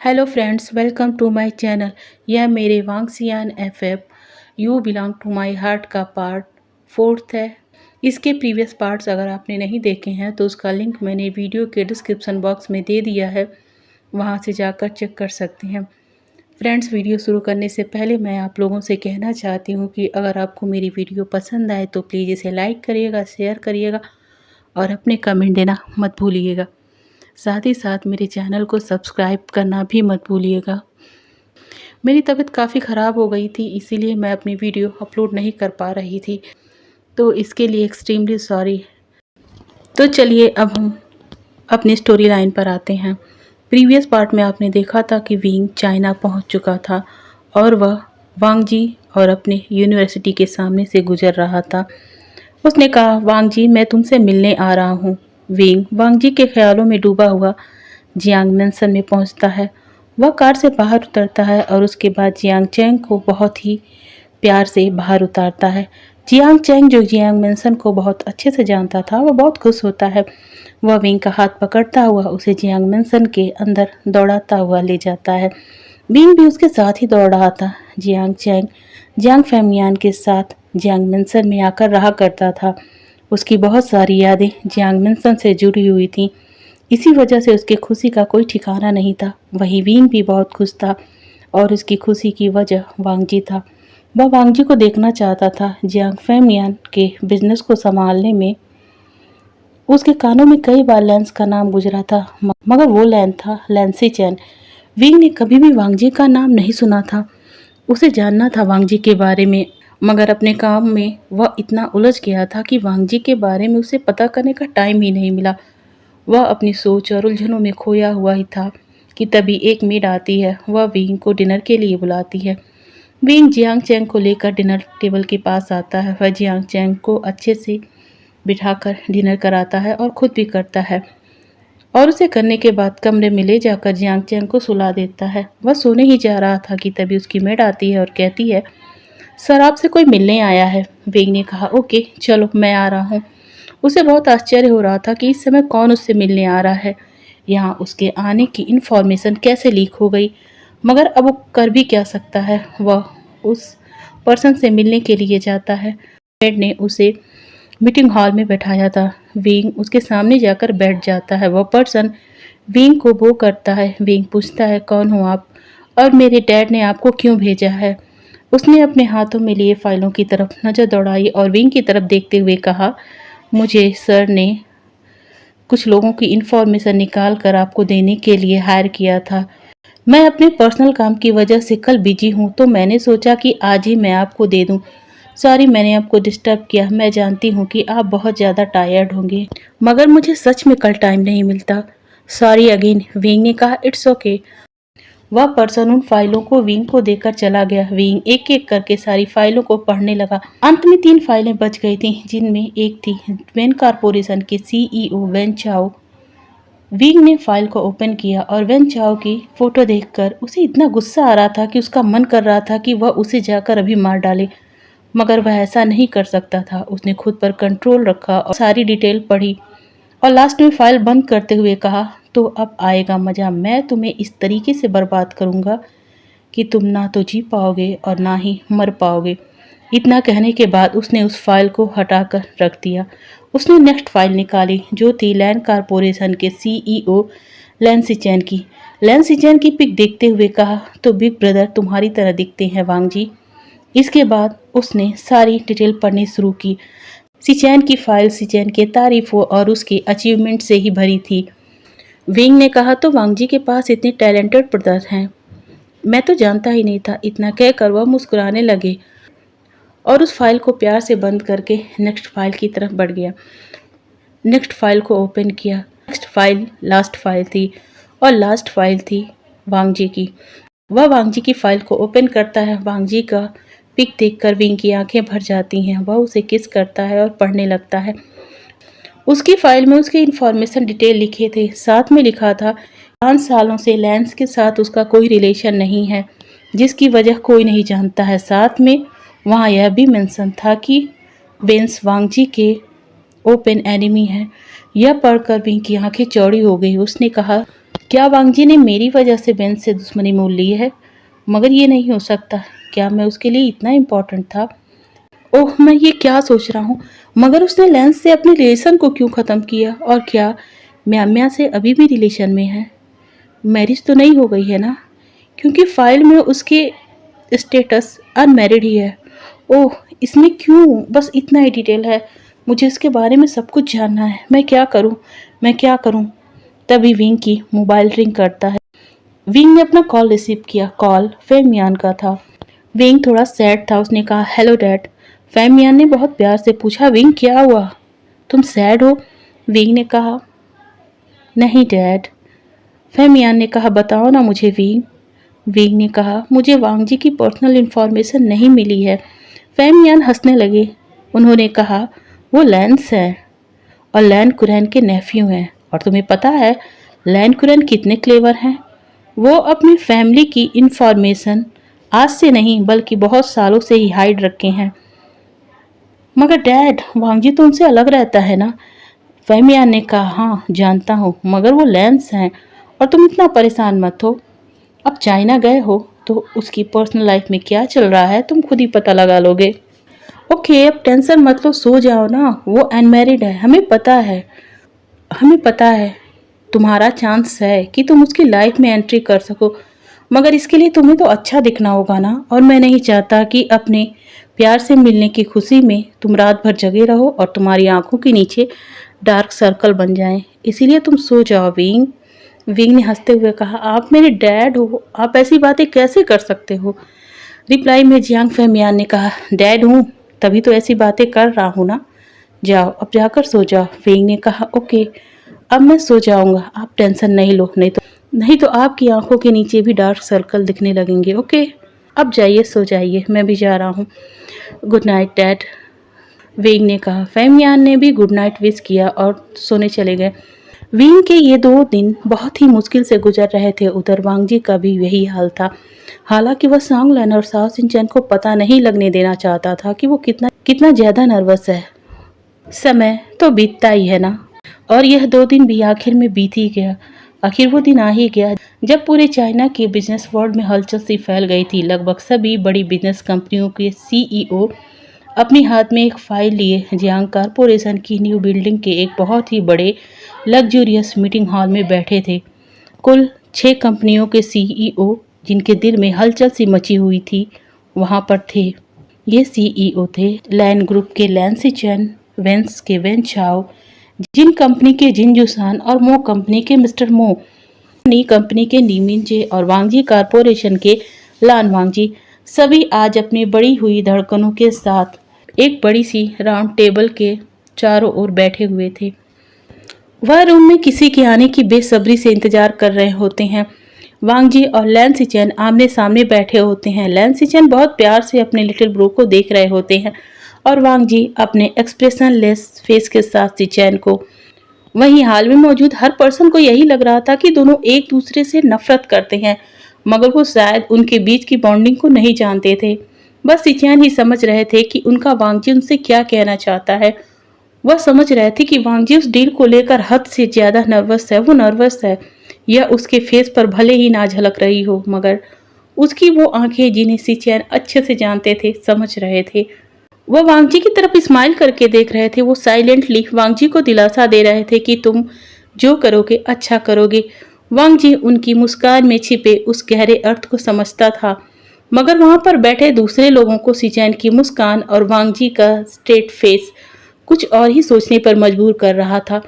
Hello friends, welcome to my channel. यह मेरे वांगसियान FF you belong to my heart का पार्ट 4 है। इसके प्रीवियस पार्ट्स अगर आपने नहीं देखे हैं तो उसका लिंक मैंने वीडियो के डिस्क्रिप्शन बॉक्स में दे दिया है, वहां से जाकर चेक कर सकते हैं। फ्रेंड्स, वीडियो शुरू करने से पहले मैं आप लोगों से कहना चाहती हूँ कि अगर आपको मेरी वीडियो पसंद आए तो प्लीज़ इसे लाइक करिएगा, शेयर करिएगा और अपने कमेंट देना मत भूलिएगा। साथ ही साथ मेरे चैनल को सब्सक्राइब करना भी मत भूलिएगा। मेरी तबीयत काफ़ी ख़राब हो गई थी, इसीलिए मैं अपनी वीडियो अपलोड नहीं कर पा रही थी, तो इसके लिए एक्सट्रीमली सॉरी। तो चलिए अब हम अपनी स्टोरी लाइन पर आते हैं। प्रीवियस पार्ट में आपने देखा था कि विंग चाइना पहुंच चुका था और वह वांग जी और अपने यूनिवर्सिटी के सामने से गुजर रहा था। उसने कहा, वांग जी, मैं तुमसे मिलने आ रहा हूँ। विंग वांग जी के ख्यालों में डूबा हुआ जियांग मैंसन में पहुंचता है। वह कार से बाहर उतरता है और उसके बाद जियांग चैंग को बहुत ही प्यार से बाहर उतारता है। जियांग चैंग, जो जियांग मैंसन को बहुत अच्छे से जानता था, वह बहुत खुश होता है। वह विंग का हाथ पकड़ता हुआ उसे जियांग मैंसन के अंदर दौड़ाता हुआ ले जाता है। विंग भी उसके साथ ही दौड़ रहा था। जियांग चैंग जियांग फैमियान के साथ जियांग मैंसन में आकर रहा करता था। उसकी बहुत सारी यादें जियांग मैंसन से जुड़ी हुई थीं। इसी वजह से उसकी खुशी का कोई ठिकाना नहीं था। वहीं विंग भी बहुत खुश था और उसकी खुशी की वजह वांगजी था। वह वांगजी को देखना चाहता था। जियांग फैमियान के बिजनेस को संभालने में उसके कानों में कई बार लेंस का नाम गुजरा था, मगर वो लैन था लैंसी चैन। विंग ने कभी भी वांगजी का नाम नहीं सुना था। उसे जानना था वांगजी के बारे में, मगर अपने काम में वह इतना उलझ गया था कि वांगजी के बारे में उसे पता करने का टाइम ही नहीं मिला। वह अपनी सोच और उलझनों में खोया हुआ ही था कि तभी एक मेड आती है। वह विंग को डिनर के लिए बुलाती है। विंग जियांग चैंग को लेकर डिनर टेबल के पास आता है। वह जियांग चैंग को अच्छे से बिठाकर डिनर कराता है और खुद भी करता है, और उसे करने के बाद कमरे में ले जाकर जियांग चैंग को सुला देता है। वह सोने ही जा रहा था कि तभी उसकी मेड आती है और कहती है, सर, आपसे कोई मिलने आया है। विंग ने कहा, ओके चलो, मैं आ रहा हूँ। उसे बहुत आश्चर्य हो रहा था कि इस समय कौन उससे मिलने आ रहा है। यहाँ उसके आने की इन्फॉर्मेशन कैसे लीक हो गई, मगर अब वो कर भी क्या सकता है। वह उस पर्सन से मिलने के लिए जाता है। मेड ने उसे मीटिंग हॉल में बैठाया था। विंग उसके सामने जाकर बैठ जाता है। वह पर्सन विंग को वो करता है। विंग पूछता है, कौन हो आप और मेरे डैड ने आपको क्यों भेजा है। उसने अपने हाथों में लिए फाइलों की तरफ नजर दौड़ाई और विंग की तरफ देखते हुए कहा, मुझे सर ने कुछ लोगों की इन्फॉर्मेशन निकाल कर आपको देने के लिए हायर किया था। मैं अपने पर्सनल काम की वजह से कल बिजी हूँ, तो मैंने सोचा कि आज ही मैं आपको दे दूँ। सॉरी, मैंने आपको डिस्टर्ब किया। मैं जानती हूँ कि आप बहुत ज़्यादा टायर्ड होंगे, मगर मुझे सच में कल टाइम नहीं मिलता। सॉरी अगेन, विंग ने कहा, इट्स ओके। वह पर्सन उन फाइलों को विंग को देकर चला गया। विंग एक एक करके सारी फाइलों को पढ़ने लगा। अंत में 3 फाइलें बच गई थीं, जिनमें एक थी वेन कॉरपोरेशन के सीईओ वेन चाओ। विंग ने फाइल को ओपन किया और वेन चाओ की फोटो देखकर उसे इतना गुस्सा आ रहा था कि उसका मन कर रहा था कि वह उसे जाकर अभी मार डाले, मगर वह ऐसा नहीं कर सकता था। उसने खुद पर कंट्रोल रखा और सारी डिटेल पढ़ी और लास्ट में फाइल बंद करते हुए कहा, तो अब आएगा मज़ा। मैं तुम्हें इस तरीके से बर्बाद करूँगा कि तुम ना तो जी पाओगे और ना ही मर पाओगे। इतना कहने के बाद उसने उस फाइल को हटाकर रख दिया। उसने नेक्स्ट फाइल निकाली, जो थी लैंड कॉरपोरेशन के सीईओ लैंसी चैन की। लैंसी चैन की पिक देखते हुए कहा, तो बिग ब्रदर तुम्हारी तरह दिखते हैं वांग जी। इसके बाद उसने सारी डिटेल पढ़नी शुरू की। सिचैन की फाइल सिचैन के तारीफों और उसके अचीवमेंट से ही भरी थी। विंग ने कहा, तो वांग जी के पास इतने टैलेंटेड ब्रदर हैं, मैं तो जानता ही नहीं था। इतना कहकर वह मुस्कुराने लगे और उस फाइल को प्यार से बंद करके नेक्स्ट फाइल की तरफ बढ़ गया। नेक्स्ट फाइल को ओपन किया। नेक्स्ट फाइल लास्ट फाइल थी और लास्ट फाइल थी वांग जी की। वह वांग जी की फाइल को ओपन करता है। वांग जी का पिक देखकर विंग की आंखें भर जाती हैं। वह उसे किस करता है और पढ़ने लगता है। उसकी फाइल में उसके इन्फॉर्मेशन डिटेल लिखे थे। साथ में लिखा था, 5 सालों से लैंस के साथ उसका कोई रिलेशन नहीं है, जिसकी वजह कोई नहीं जानता है। साथ में वहाँ यह भी मेंशन था कि बेंस वांग जी के ओपन एनिमी है। यह पढ़कर विंग की आंखें चौड़ी हो गई। उसने कहा, क्या वांग जी ने मेरी वजह से बेन से दुश्मनी मोल ली है? मगर ये नहीं हो सकता। क्या मैं उसके लिए इतना इम्पोर्टेंट था? ओह, मैं ये क्या सोच रहा हूँ। मगर उसने लेंस से अपने रिलेशन को क्यों ख़त्म किया? और क्या म्याम्या से अभी भी रिलेशन में है? मैरिज तो नहीं हो गई है ना? क्योंकि फाइल में उसके स्टेटस अनमैरिड ही है। ओह, इसमें क्यों बस इतना ही डिटेल है? मुझे इसके बारे में सब कुछ जानना है। मैं क्या करूं? मैं क्या करूं? तभी विंग की मोबाइल रिंग करता है। विंग ने अपना कॉल रिसीव किया। कॉल फेमियान का था। विंग थोड़ा सैड था। उसने कहा, हेलो डैड। फेमियान ने बहुत प्यार से पूछा, विंग क्या हुआ? तुम सैड हो? विंग ने कहा, नहीं डैड। फेमियान ने कहा, बताओ ना मुझे विंग। विंग ने कहा, मुझे वांग जी की पर्सनल इन्फॉर्मेशन नहीं मिली है। फेमियान हंसने लगे। उन्होंने कहा, वो लैंस है और लैन कुरैन के नेफ्यू हैं। और तुम्हें पता है लैन कुरैन कितने क्लेवर हैं? वो अपनी फैमिली की इन्फॉर्मेशन आज से नहीं बल्कि बहुत सालों से ही हाइड रखे हैं। मगर डैड, वांग जी तो उनसे अलग रहता है ना? फेमियान ने कहा, हाँ जानता हूँ, मगर वो लैंस हैं। और तुम इतना परेशान मत हो। अब चाइना गए हो तो उसकी पर्सनल लाइफ में क्या चल रहा है तुम खुद ही पता लगा लोगे। ओके, अब टेंशन मत लो, सो जाओ ना। वो अनमैरिड है, हमें पता है। तुम्हारा चांस है कि तुम उसकी लाइफ में एंट्री कर सको, मगर इसके लिए तुम्हें तो अच्छा दिखना होगा ना। और मैं नहीं चाहता कि अपने प्यार से मिलने की खुशी में तुम रात भर जगे रहो और तुम्हारी आंखों के नीचे डार्क सर्कल बन जाएं। इसीलिए तुम सो जाओ विंग। विंग ने हंसते हुए कहा, आप मेरे डैड हो, आप ऐसी बातें कैसे कर सकते हो? रिप्लाई में जियांग फेमियान ने कहा, डैड हूँ तभी तो ऐसी बातें कर रहा हूँ ना। जाओ अब जाकर सो जाओ। विंग ने कहा, ओके अब मैं सो जाऊंगा, आप टेंशन नहीं लो, नहीं तो आपकी आंखों के नीचे भी डार्क सर्कल दिखने लगेंगे। ओके, अब जाइए सो जाइए, मैं भी जा रहा हूँ। गुड नाइट डैड, विंग ने कहा। फेमियान ने भी गुड नाइट विश किया और सोने चले गए। विंग के ये 2 दिन बहुत ही मुश्किल से गुजर रहे थे। उधर वांग जी का भी यही हाल था। हालांकि वह सांगलन और साओ सिंचन को पता नहीं लगने देना चाहता था कि वो कितना कितना ज्यादा नर्वस है। समय तो बीतता ही है ना। और यह 2 दिन भी आखिर में बीत ही गया। आखिर वो दिन आ ही गया जब पूरे चाइना के बिजनेस वर्ल्ड में हलचल सी फैल गई थी। लगभग सभी बड़ी बिजनेस कंपनियों के सीईओ अपने हाथ में एक फाइल लिए जियांग कारपोरेशन की न्यू बिल्डिंग के एक बहुत ही बड़े लग्जूरियस मीटिंग हॉल में बैठे थे। कुल 6 कंपनियों के सीईओ जिनके दिल में हलचल सी मची हुई थी वहां पर थे। ये सीईओ थे लैन ग्रुप के लैन सिचन, वेंस के वेन चाओ, जिन कंपनी के जिन जुसान और मो कंपनी के मिस्टर मो, नी कंपनी के नीमिनजे और वांगजी कारपोरेशन के लान वांगजी। सभी आज अपनी बड़ी हुई धड़कनों के साथ एक बड़ी सी राउंड टेबल के चारों ओर बैठे हुए थे। वह रूम में किसी के आने की बेसब्री से इंतजार कर रहे होते हैं। वांग जी और लैन सिचन आमने सामने बैठे होते हैं। लैन सिचन बहुत प्यार से अपने लिटिल ब्रो को देख रहे होते हैं और वांग जी अपने एक्सप्रेशनलेस फेस के साथ सिचन को। वहीं हाल में मौजूद हर पर्सन को यही लग रहा था कि दोनों एक दूसरे से नफरत करते हैं, मगर वो शायद उनके बीच की बॉन्डिंग को नहीं जानते थे। बस सिचन ही समझ रहे थे कि उनका वांग जी उनसे क्या कहना चाहता है। वह समझ रहे थे कि वांग जी उस डील को लेकर हद से ज्यादा नर्वस है। वो नर्वस है, यह उसके फेस पर भले ही ना झलक रही हो, मगर उसकी वो आंखें जिन्हें सिचैन अच्छे से जानते थे समझ रहे थे। वह वांग जी की तरफ स्माइल करके देख रहे थे। वो साइलेंटली वांग जी को दिलासा दे रहे थे कि तुम जो करोगे अच्छा करोगे। वांग जी उनकी मुस्कान में छिपे उस गहरे अर्थ को समझता था, मगर वहां पर बैठे दूसरे लोगों को सिचैन की मुस्कान और वांग जी का स्ट्रेट फेस कुछ और ही सोचने पर मजबूर कर रहा था।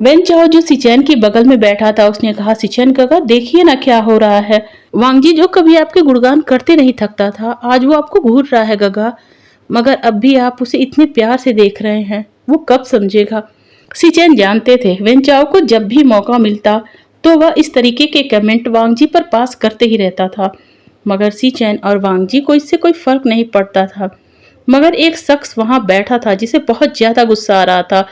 वेन चाओ जो सिचैन के बगल में बैठा था उसने कहा, सिचैन काका देखिए ना क्या हो रहा है। वांग जी जो कभी आपके गुणगान करते नहीं थकता था आज वो आपको घूर रहा है गगा, मगर अब भी आप उसे इतने प्यार से देख रहे हैं, वो कब समझेगा। सिचैन जानते थे वेन चाओ को जब भी मौका मिलता तो वह इस तरीके के कमेंट वांग जी पर पास करते ही रहता था, मगर सिचैन और वांग जी को इससे कोई फर्क नहीं पड़ता था। मगर एक शख्स वहां बैठा था जिसे बहुत ज्यादा गुस्सा आ रहा था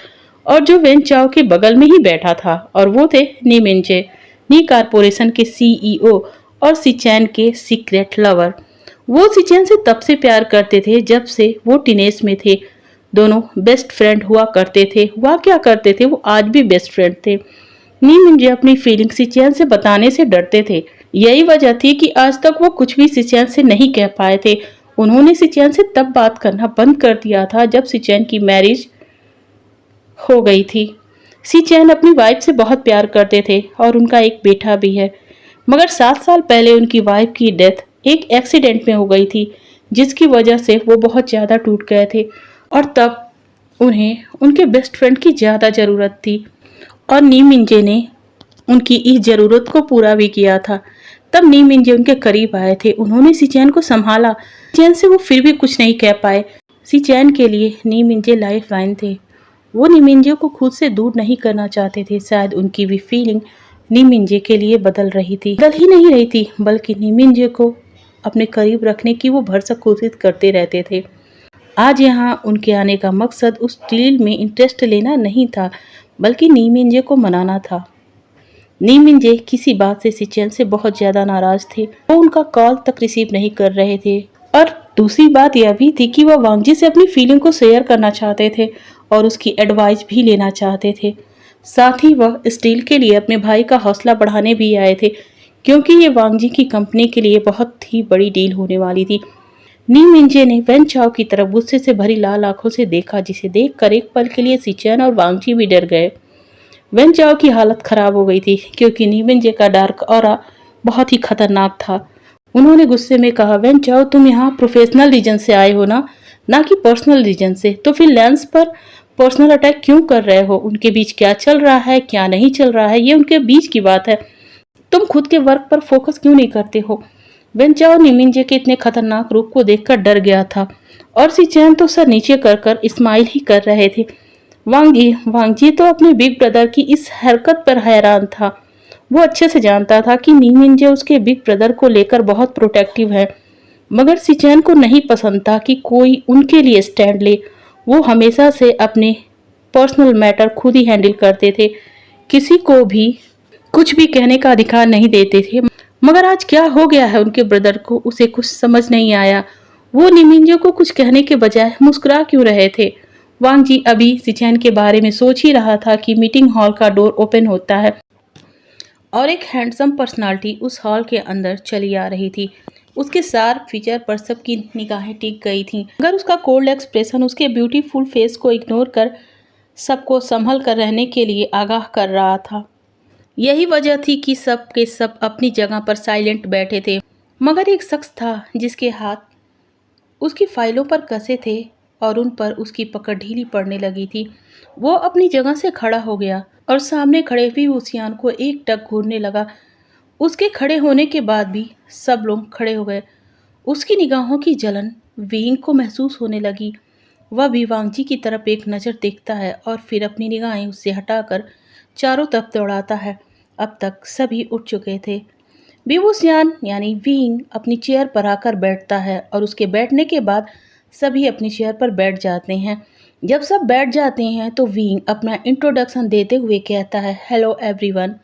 और जो वेन चाओ के बगल में ही बैठा था, और वो थे नी मिनजे, नी कारपोरेशन के सीईओ और सिचैन के सीक्रेट लवर। वो सिचैन से तब से प्यार करते थे जब से वो टीनेज में थे। दोनों बेस्ट फ्रेंड हुआ करते थे। हुआ क्या करते थे, वो आज भी बेस्ट फ्रेंड थे। नी मिंजे अपनी फीलिंग सिचेन से बताने से डरते थे। यही वजह थी कि आज तक वो कुछ भी सिचेन से नहीं कह पाए थे। उन्होंने सिचेन से तब बात करना बंद कर दिया था जब सिचेन की मैरिज हो गई थी। सिचेन अपनी वाइफ से बहुत प्यार करते थे और उनका एक बेटा भी है, मगर 7 साल पहले उनकी वाइफ की डेथ एक एक्सीडेंट में हो गई थी, जिसकी वजह से वो बहुत ज़्यादा टूट गए थे और तब उन्हें उनके बेस्ट फ्रेंड की ज़्यादा ज़रूरत थी और नी मिंजे ने उनकी इस ज़रूरत को पूरा भी किया था। तब नी मिंजे उनके करीब आए थे, उन्होंने सिचेन को संभाला। सिचेन से वो फिर भी कुछ नहीं कह पाए। सिचेन के लिए नी मिंजे लाइफ लाइन थे। वो नी मिंजे को खुद से दूर नहीं करना चाहते थे। शायद उनकी भी फीलिंग नी मिंजे के लिए बदल रही थी, बदल ही नहीं रही थी, बल्कि नी मिंजे को अपने करीब रखने की वो भरसक कोशिश करते रहते थे। आज यहाँ उनके आने का मकसद उस डील में इंटरेस्ट लेना नहीं था, बल्कि नी मिंजे को मनाना था। नी मिंजे किसी बात से सिचेन से बहुत ज़्यादा नाराज थे। वो उनका कॉल तक रिसीव नहीं कर रहे थे और दूसरी बात यह भी थी कि वह वांगजी से अपनी फीलिंग को शेयर करना चाहते थे और उसकी एडवाइस भी लेना चाहते थे। साथ ही वह इस डील के लिए अपने भाई का हौसला बढ़ाने भी आए थे, क्योंकि ये वांगजी की कंपनी के लिए बहुत ही बड़ी डील होने वाली थी। नी मिंजे ने वेन चाओ की तरफ गुस्से से भरी लाल आंखों से देखा, जिसे देखकर एक पल के लिए सिचेन और वांगजी भी डर गए। वेन चाओ की हालत खराब हो गई थी, क्योंकि नी मिंजे का डार्क ऑरा बहुत ही खतरनाक था। उन्होंने गुस्से में कहा, वेन चाओ तुम यहाँ प्रोफेशनल रीजन से आए हो ना कि पर्सनल रीजन से, तो फिर लेंस पर पर्सनल अटैक क्यों कर रहे हो? उनके बीच क्या चल रहा है, क्या नहीं चल रहा है, ये उनके बीच की बात है। तुम खुद के वर्क पर फोकस क्यों नहीं करते हो? वेन चाओ नी मिंजे के इतने खतरनाक रूप को देखकर डर गया था और सिचेन तो सर नीचे कर कर स्माइल ही कर रहे थे। वांगजी तो अपने बिग ब्रदर की इस हरकत पर हैरान था। वो अच्छे से जानता था कि नी मिंजे उसके बिग ब्रदर को लेकर बहुत प्रोटेक्टिव है, मगर सिचेन को नहीं पसंद था कि कोई उनके लिए स्टैंड ले। वो हमेशा से अपने पर्सनल मैटर खुद ही हैंडल करते थे, किसी को भी कुछ भी कहने का अधिकार नहीं देते थे। मगर आज क्या हो गया है उनके ब्रदर को, उसे कुछ समझ नहीं आया। वो नी मिंजे को कुछ कहने के बजाय मुस्कुरा क्यों रहे थे? वांगजी अभी सिचेन के बारे में सोच ही रहा था कि मीटिंग हॉल का डोर ओपन होता है और एक हैंडसम पर्सनालिटी उस हॉल के अंदर चली आ रही थी। उसके शार्प फीचर पर सबकी निगाहें टिक गई थीं, मगर उसका कोल्ड एक्सप्रेशन उसके ब्यूटीफुल फेस को इग्नोर कर सबको संभल कर रहने के लिए आगाह कर रहा था। यही वजह थी कि सब के सब अपनी जगह पर साइलेंट बैठे थे, मगर एक शख्स था जिसके हाथ उसकी फाइलों पर कसे थे और उन पर उसकी पकड़ ढीली पड़ने लगी थी। वो अपनी जगह से खड़ा हो गया और सामने खड़े हुए वुसियान को एक टक घूरने लगा। उसके खड़े होने के बाद भी सब लोग खड़े हो गए। उसकी निगाहों की जलन विंग को महसूस होने लगी। वह भी वांगजी की तरफ एक नज़र देखता है और फिर अपनी निगाहें उससे हटाकर चारों तरफ दौड़ाता है। अब तक सभी उठ चुके थे। विवुसियान यानी विंग अपनी चेयर पर आकर बैठता है और उसके बैठने के बाद सभी अपनी चेयर पर बैठ जाते हैं। जब सब बैठ जाते हैं तो विंग अपना इंट्रोडक्शन देते हुए कहता है, हेलो एवरीवन,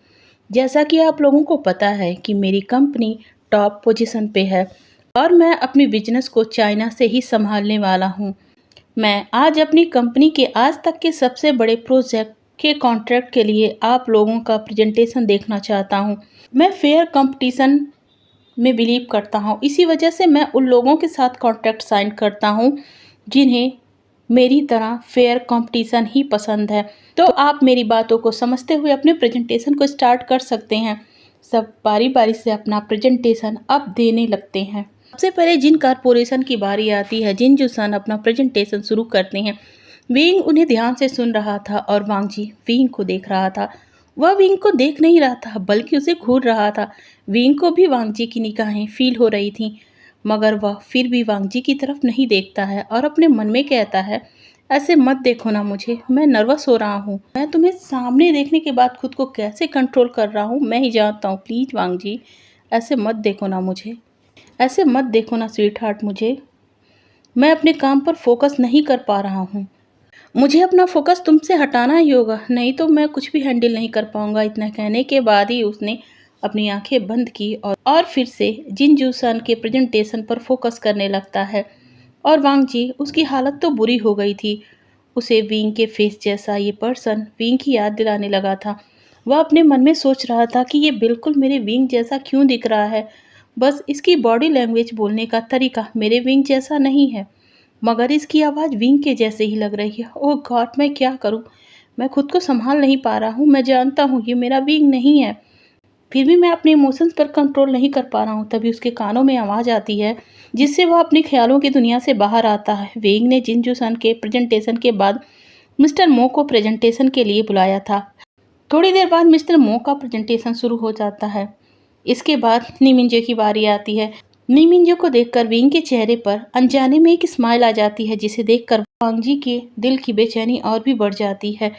जैसा कि आप लोगों को पता है कि मेरी कंपनी टॉप पोजीशन पे है और मैं अपनी बिजनेस को चाइना से ही संभालने वाला हूँ। मैं आज अपनी कंपनी के आज तक के सबसे बड़े प्रोजेक्ट के कॉन्ट्रैक्ट के लिए आप लोगों का प्रेजेंटेशन देखना चाहता हूँ। मैं फेयर कंपटीशन में बिलीव करता हूँ, इसी वजह से मैं उन लोगों के साथ कॉन्ट्रैक्ट साइन करता हूँ जिन्हें मेरी तरह फेयर कंपटीशन ही पसंद है। तो आप मेरी बातों को समझते हुए अपने प्रेजेंटेशन को स्टार्ट कर सकते हैं। सब बारी बारी से अपना प्रेजेंटेशन अब देने लगते हैं। सबसे पहले जिन कारपोरेशन की बारी आती है, जिन जुसान अपना प्रेजेंटेशन शुरू करते हैं। विंग उन्हें ध्यान से सुन रहा था और वांगजी विंग को देख रहा था। वह विंग को देख नहीं रहा था, बल्कि उसे घूर रहा था। विंग को भी वांगजी की निगाहें फील हो रही थीं, मगर वह फिर भी वांगजी की तरफ नहीं देखता है और अपने मन में कहता है, ऐसे मत देखो ना मुझे, मैं नर्वस हो रहा हूँ। मैं तुम्हें सामने देखने के बाद खुद को कैसे कंट्रोल कर रहा हूँ मैं ही जानता हूँ। प्लीज़ वांगजी, ऐसे मत देखो ना मुझे, ऐसे मत देखो ना स्वीट हार्ट मुझे। मैं अपने काम पर फोकस नहीं कर पा रहा हूँ। मुझे अपना फोकस तुमसे हटाना ही होगा, नहीं तो मैं कुछ भी हैंडल नहीं कर पाऊंगा। इतना कहने के बाद ही उसने अपनी आंखें बंद की और फिर से जिन जूसन के प्रेजेंटेशन पर फोकस करने लगता है। और वांगजी, उसकी हालत तो बुरी हो गई थी। उसे विंग के फेस जैसा ये पर्सन विंग की याद दिलाने लगा था। वह अपने मन में सोच रहा था कि ये बिल्कुल मेरे विंग जैसा क्यों दिख रहा है। बस इसकी बॉडी लैंग्वेज, बोलने का तरीका मेरे विंग जैसा नहीं है, मगर इसकी आवाज़ विंग के जैसे ही लग रही है। ओह गॉड, मैं क्या करूं? मैं खुद को संभाल नहीं पा रहा हूं। मैं जानता हूं ये मेरा विंग नहीं है, फिर भी मैं अपने इमोशंस पर कंट्रोल नहीं कर पा रहा हूँ। तभी उसके कानों में आवाज़ आती है, जिससे वह अपने ख्यालों की दुनिया से बाहर आता है। वेंग ने जिनजू सन के प्रेजेंटेशन के बाद मिस्टर मो को प्रेजेंटेशन के लिए बुलाया था। थोड़ी देर बाद मिस्टर मो का प्रेजेंटेशन शुरू हो जाता है। इसके बाद नीमिंजे की बारी आती है। नीमिंजे को देखकर वेंग के चेहरे पर अनजाने में एक स्माइल आ जाती है, जिसे देखकर वांगजी के दिल की बेचैनी और भी बढ़ जाती है,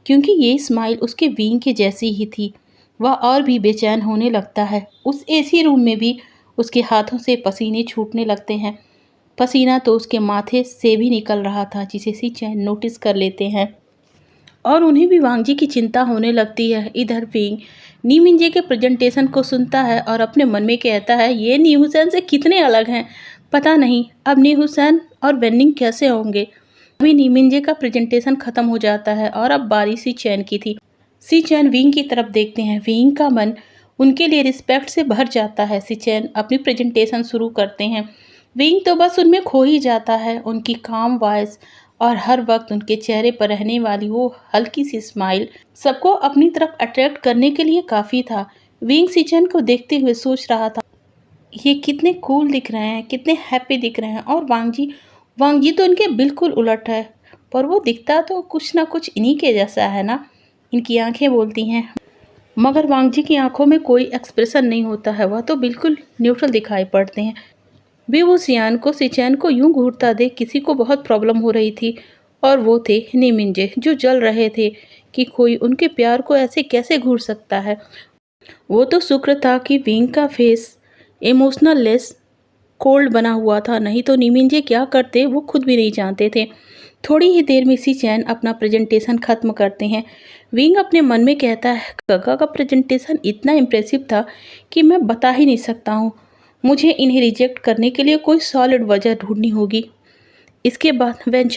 क्योंकि ये स्माइल उसके वेंग के जैसी ही थी। वह और भी बेचैन होने लगता है। उस एसी रूम में भी उसके हाथों से पसीने छूटने लगते हैं। पसीना तो उसके माथे से भी निकल रहा था, जिसे सी चैन नोटिस कर लेते हैं और उन्हें भी वांगजी की चिंता होने लगती है। इधर विंग नीमिंजे के प्रेजेंटेशन को सुनता है और अपने मन में कहता है, ये नी हुसैन से कितने अलग हैं। पता नहीं अब नी हुसैन और वेनिंग कैसे होंगे। अभी नीमिंजे का प्रेजेंटेशन खत्म हो जाता है और अब बारी सी चैन की थी। सी चैन विंग की तरफ देखते हैं। विंग का मन उनके लिए रिस्पेक्ट से भर जाता है। सी चैन अपनी प्रेजेंटेशन शुरू करते हैं। विंग तो बस उनमें खो ही जाता है। उनकी काम वॉइस और हर वक्त उनके चेहरे पर रहने वाली वो हल्की सी स्माइल सबको अपनी तरफ अट्रैक्ट करने के लिए काफ़ी था। विंग सी चैन को देखते हुए सोच रहा था, ये कितने कूल दिख रहे हैं, कितने हैप्पी दिख रहे हैं। और वांगजी वांगजी तो इनके बिल्कुल उलट है, पर वो दिखता तो कुछ ना कुछ इन्हीं के जैसा है ना। इनकी आंखें बोलती हैं, मगर वांगजी की आंखों में कोई एक्सप्रेशन नहीं होता है। वह तो बिल्कुल न्यूट्रल दिखाई पड़ते हैं। वे वो सिचैन को यूं घूरता देख किसी को बहुत प्रॉब्लम हो रही थी, और वो थे नीमिंजे, जो जल रहे थे कि कोई उनके प्यार को ऐसे कैसे घूर सकता है। वो तो शुक्र था कि विंग का फेस इमोशनल लेस कोल्ड बना हुआ था, नहीं तो नीमिंजे क्या करते वो खुद भी नहीं जानते थे। थोड़ी ही देर में सी चैन अपना प्रेजेंटेशन खत्म करते हैं। विंग अपने मन में कहता है, गगा का प्रेजेंटेशन इतना इम्प्रेसिव था कि मैं बता ही नहीं सकता हूँ। मुझे इन्हें रिजेक्ट करने के लिए कोई सॉलिड वजह ढूंढनी होगी। इसके बाद वेन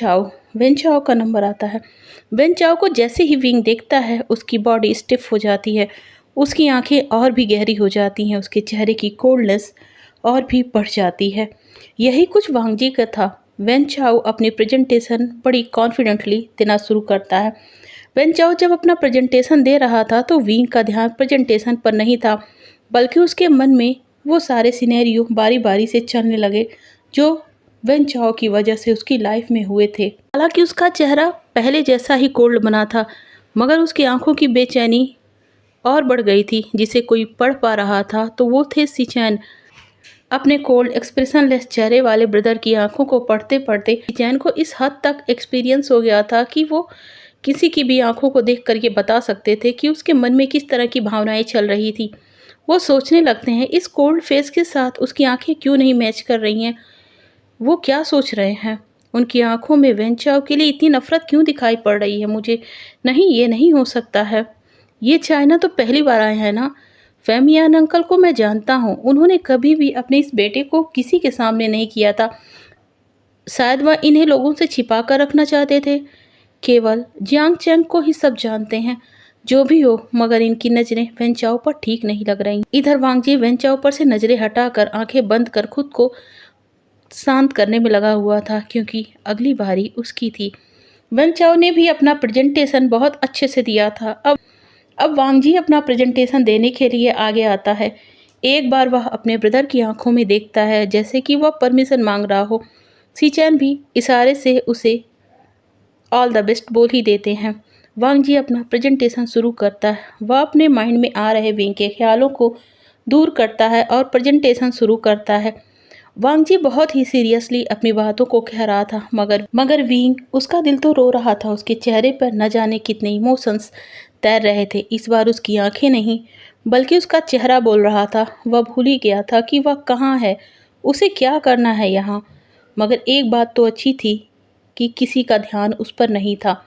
चाओ का नंबर आता है। वेन चाओ को जैसे ही विंग देखता है, उसकी बॉडी स्टिफ हो जाती है, उसकी आंखें और भी गहरी हो जाती हैं, उसके चेहरे की कोल्डनेस और भी बढ़ जाती है। यही कुछ वांगजी का था। वेन चाओ अपनी प्रेजेंटेशन बड़ी कॉन्फिडेंटली देना शुरू करता है। वेन चाओ जब अपना प्रेजेंटेशन दे रहा था तो विंग का ध्यान प्रेजेंटेशन पर नहीं था, बल्कि उसके मन में वो सारे सिनेरियो बारी बारी से चलने लगे जो वेन चाओ की वजह से उसकी लाइफ में हुए थे। हालांकि उसका चेहरा पहले जैसा ही कोल्ड बना था, मगर उसकी आंखों की बेचैनी और बढ़ गई थी। जिसे कोई पढ़ पा रहा था तो वो थे सिचैन। अपने कोल्ड एक्सप्रेशनलेस चेहरे वाले ब्रदर की आंखों को पढ़ते पढ़ते सिचैन को इस हद तक एक्सपीरियंस हो गया था कि वो किसी की भी आंखों को देख कर ये बता सकते थे कि उसके मन में किस तरह की भावनाएं चल रही थी। वो सोचने लगते हैं, इस कोल्ड फेस के साथ उसकी आंखें क्यों नहीं मैच कर रही हैं। वो क्या सोच रहे हैं। उनकी आंखों में वेन चाओ के लिए इतनी नफरत क्यों दिखाई पड़ रही है मुझे। नहीं, ये नहीं हो सकता है। ये चाइना तो पहली बार आए हैं ना। फेमियान अंकल को मैं जानता हूँ, उन्होंने कभी भी अपने इस बेटे को किसी के सामने नहीं किया था। शायद वह इन्हें लोगों से छिपा कर रखना चाहते थे। केवल जियांग चैंग को ही सब जानते हैं। जो भी हो, मगर इनकी नज़रें वेन चाओ पर ठीक नहीं लग रही। इधर वांगजी वेन चाओ पर से नज़रें हटाकर आंखें बंद कर खुद को शांत करने में लगा हुआ था, क्योंकि अगली बारी उसकी थी। वेन चाओ ने भी अपना प्रेजेंटेशन बहुत अच्छे से दिया था। अब वांगजी अपना प्रेजेंटेशन देने के लिए आगे आता है। एक बार वह अपने ब्रदर की आंखों में देखता है, जैसे कि वह परमिशन मांग रहा हो। सीचैन भी इशारे से उसे ऑल द बेस्ट बोल ही देते हैं। वांगजी अपना प्रेजेंटेशन शुरू करता है। वह अपने माइंड में आ रहे विंग के ख्यालों को दूर करता है और प्रेजेंटेशन शुरू करता है। वांगजी बहुत ही सीरियसली अपनी बातों को कह रहा था, मगर विंग, उसका दिल तो रो रहा था। उसके चेहरे पर न जाने कितने इमोशंस तैर रहे थे। इस बार उसकी आंखें नहीं, बल्कि उसका चेहरा बोल रहा था। वह भूल ही गया था कि वह कहाँ है, उसे क्या करना है यहाँ। मगर एक बात तो अच्छी थी कि किसी का ध्यान उस पर नहीं था।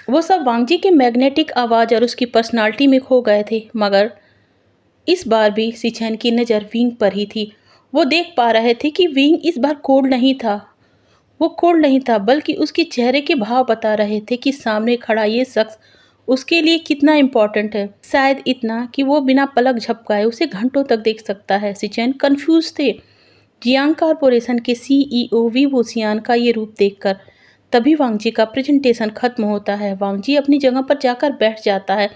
वो सब वांगजी के मैग्नेटिक आवाज़ और उसकी पर्सनालिटी में खो गए थे। मगर इस बार भी सिचैन की नज़र विंग पर ही थी। वो देख पा रहे थे कि विंग इस बार कोल्ड नहीं था। वो कोल्ड नहीं था, बल्कि उसके चेहरे के भाव बता रहे थे कि सामने खड़ा ये शख्स उसके लिए कितना इम्पोर्टेंट है। शायद इतना कि वो बिना पलक झपकाए उसे घंटों तक देख सकता है। सिचेन कंफ्यूज थे। जियांग कॉरपोरेशन के सीईओ वी वोशियान का ये रूप देखकर। तभी वांगजी का प्रेजेंटेशन खत्म होता है। वांगजी अपनी जगह पर जाकर बैठ जाता है।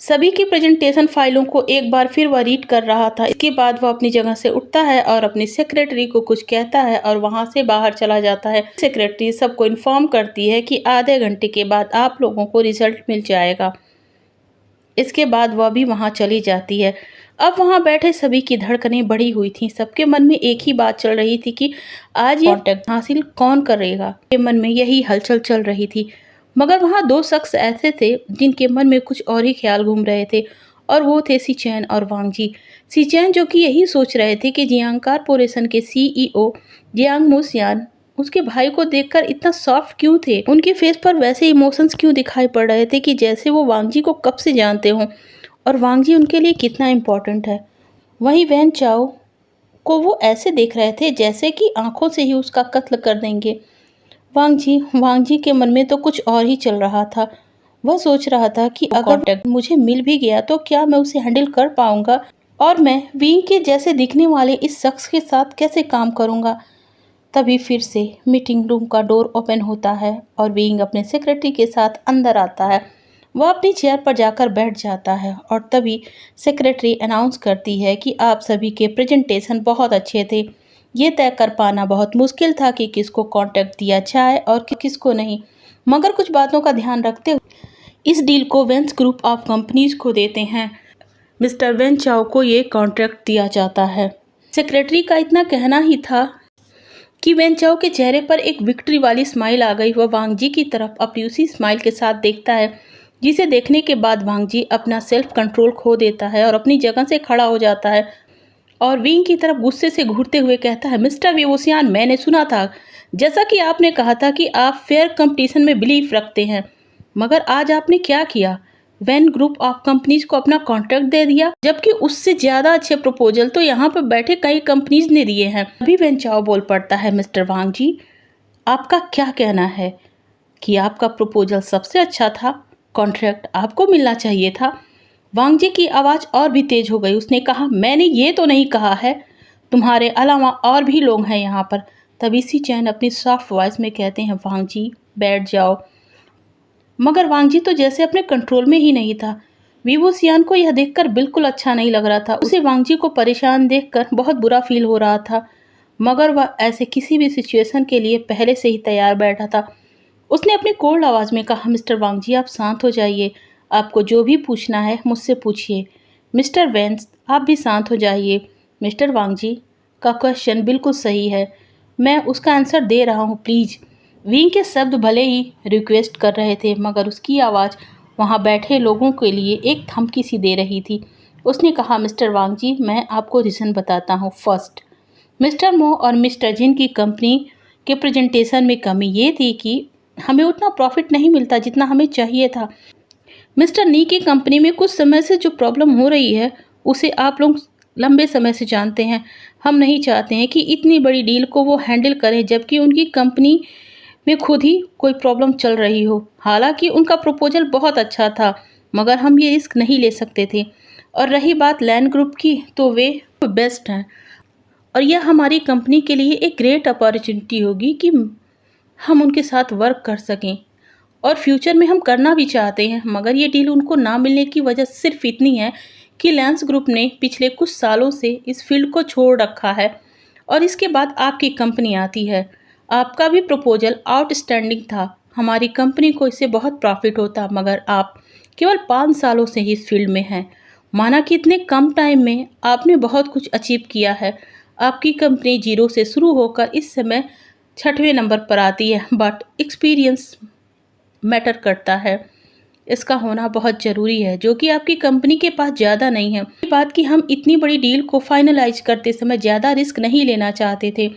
सभी की प्रेजेंटेशन फाइलों को एक बार फिर वह रीड कर रहा था। इसके बाद वह अपनी जगह से उठता है और अपनी सेक्रेटरी को कुछ कहता है और वहां से बाहर चला जाता है। सेक्रेटरी सबको इन्फॉर्म करती है कि आधे घंटे के बाद आप लोगों को रिजल्ट मिल जाएगा। इसके बाद वह भी वहां चली जाती है। अब वहां बैठे सभी की धड़कनें बढ़ी हुई थीं। सबके मन में एक ही बात चल रही थी कि आज ये कॉन्ट्रैक्ट हासिल कौन करेगा। के मन में यही हलचल चल रही थी। मगर वहां दो शख्स ऐसे थे जिनके मन में कुछ और ही ख्याल घूम रहे थे और वो थे सिचेन और वांगजी। सिचेन जो कि यही सोच रहे थे कि जियांग कॉरपोरेशन के सीईओ जियांग मोशियान उसके भाई को देखकर इतना सॉफ्ट क्यों थे। उनके फेस पर वैसे इमोशंस क्यों दिखाई पड़ रहे थे कि जैसे वो वांगजी को कब से जानते हों और वांगजी उनके लिए कितना इम्पोर्टेंट है। वहीं वैन चाओ को वो ऐसे देख रहे थे जैसे कि आंखों से ही उसका कत्ल कर देंगे। वांगजी के मन में तो कुछ और ही चल रहा था। वह सोच रहा था कि अगर कॉन्टैक्ट मुझे मिल भी गया तो क्या मैं उसे हैंडल कर पाऊंगा और मैं विंग के जैसे दिखने वाले इस शख्स के साथ कैसे काम करूंगा। तभी फिर से मीटिंग रूम का डोर ओपन होता है और विंग अपने सेक्रेटरी के साथ अंदर आता है। वह अपनी चेयर पर जाकर बैठ जाता है और तभी सेक्रेटरी अनाउंस करती है कि आप सभी के प्रेजेंटेशन बहुत अच्छे थे। ये तय कर पाना बहुत मुश्किल था कि किसको कॉन्ट्रैक्ट दिया जाए और किसको नहीं, मगर कुछ बातों का ध्यान रखते हुए इस डील को वेंस ग्रुप ऑफ कंपनीज को देते हैं। मिस्टर वेन चाओ को ये कॉन्ट्रैक्ट दिया जाता है। सेक्रेटरी का इतना कहना ही था कि वेन चाओ के चेहरे पर एक विक्ट्री वाली स्माइल आ गई। वह वांगजी की तरफ अपनी उसी स्माइल के साथ देखता है, जिसे देखने के बाद वांगजी अपना सेल्फ कंट्रोल खो देता है और अपनी जगह से खड़ा हो जाता है और विंग की तरफ गुस्से से घूरते हुए कहता है, मिस्टर वी वोशियान, मैंने सुना था जैसा कि आपने कहा था कि आप फेयर कंपटीशन में बिलीव रखते हैं, मगर आज आपने क्या किया। वैन ग्रुप ऑफ कंपनीज को अपना कॉन्ट्रैक्ट दे दिया, जबकि उससे ज़्यादा अच्छे प्रपोजल तो यहाँ पर बैठे कई कंपनीज ने दिए हैं। अभी वैन चाओ बोल पड़ता है, मिस्टर वांगजी, आपका क्या कहना है कि आपका प्रपोजल सबसे अच्छा था, कॉन्ट्रैक्ट आपको मिलना चाहिए था। वांगजी की आवाज़ और भी तेज हो गई। उसने कहा, मैंने ये तो नहीं कहा है, तुम्हारे अलावा और भी लोग हैं यहाँ पर। तभी सिचेन अपनी सॉफ्ट वॉइस में कहते हैं, वांगजी बैठ जाओ। मगर वांगजी तो जैसे अपने कंट्रोल में ही नहीं था। वी वोशियान को यह देखकर बिल्कुल अच्छा नहीं लग रहा था। उसे वांगजी को परेशान देखकर बहुत बुरा फील हो रहा था, मगर वह ऐसे किसी भी सिचुएशन के लिए पहले से ही तैयार बैठा था। उसने अपनी कोल्ड आवाज़ में कहा, मिस्टर वांगजी आप शांत हो जाइए, आपको जो भी पूछना है मुझसे पूछिए। मिस्टर वेंस आप भी शांत हो जाइए। मिस्टर वांगजी का क्वेश्चन बिल्कुल सही है, मैं उसका आंसर दे रहा हूँ, प्लीज़। विंग के शब्द भले ही रिक्वेस्ट कर रहे थे, मगर उसकी आवाज़ वहाँ बैठे लोगों के लिए एक धमकी सी दे रही थी। उसने कहा, मिस्टर वांगजी मैं आपको रीज़न बताता हूँ। फर्स्ट, मिस्टर मो और मिस्टर जिन की कंपनी के प्रेजेंटेशन में कमी ये थी कि हमें उतना प्रॉफिट नहीं मिलता जितना हमें चाहिए था। मिस्टर नी की कंपनी में कुछ समय से जो प्रॉब्लम हो रही है उसे आप लोग लंबे समय से जानते हैं। हम नहीं चाहते हैं कि इतनी बड़ी डील को वो हैंडल करें जबकि उनकी कंपनी में खुद ही कोई प्रॉब्लम चल रही हो। हालांकि उनका प्रपोजल बहुत अच्छा था, मगर हम ये रिस्क नहीं ले सकते थे। और रही बात लैंड ग्रुप की, तो वे बेस्ट हैं और यह हमारी कंपनी के लिए एक ग्रेट अपॉर्चुनिटी होगी कि हम उनके साथ वर्क कर सकें और फ्यूचर में हम करना भी चाहते हैं। मगर ये डील उनको ना मिलने की वजह सिर्फ इतनी है कि लैंस ग्रुप ने पिछले कुछ सालों से इस फील्ड को छोड़ रखा है और इसके बाद आपकी कंपनी आती है। आपका भी प्रपोजल आउटस्टैंडिंग था, हमारी कंपनी को इससे बहुत प्रॉफिट होता, मगर आप केवल 5 सालों से ही इस फील्ड में हैं। माना कि इतने कम टाइम में आपने बहुत कुछ अचीव किया है। आपकी कंपनी जीरो से शुरू होकर इस समय 6वें नंबर पर आती है, बट एक्सपीरियंस मैटर करता है, इसका होना बहुत ज़रूरी है, जो कि आपकी कंपनी के पास ज़्यादा नहीं है। बात कि हम इतनी बड़ी डील को फाइनलाइज करते समय ज़्यादा रिस्क नहीं लेना चाहते थे।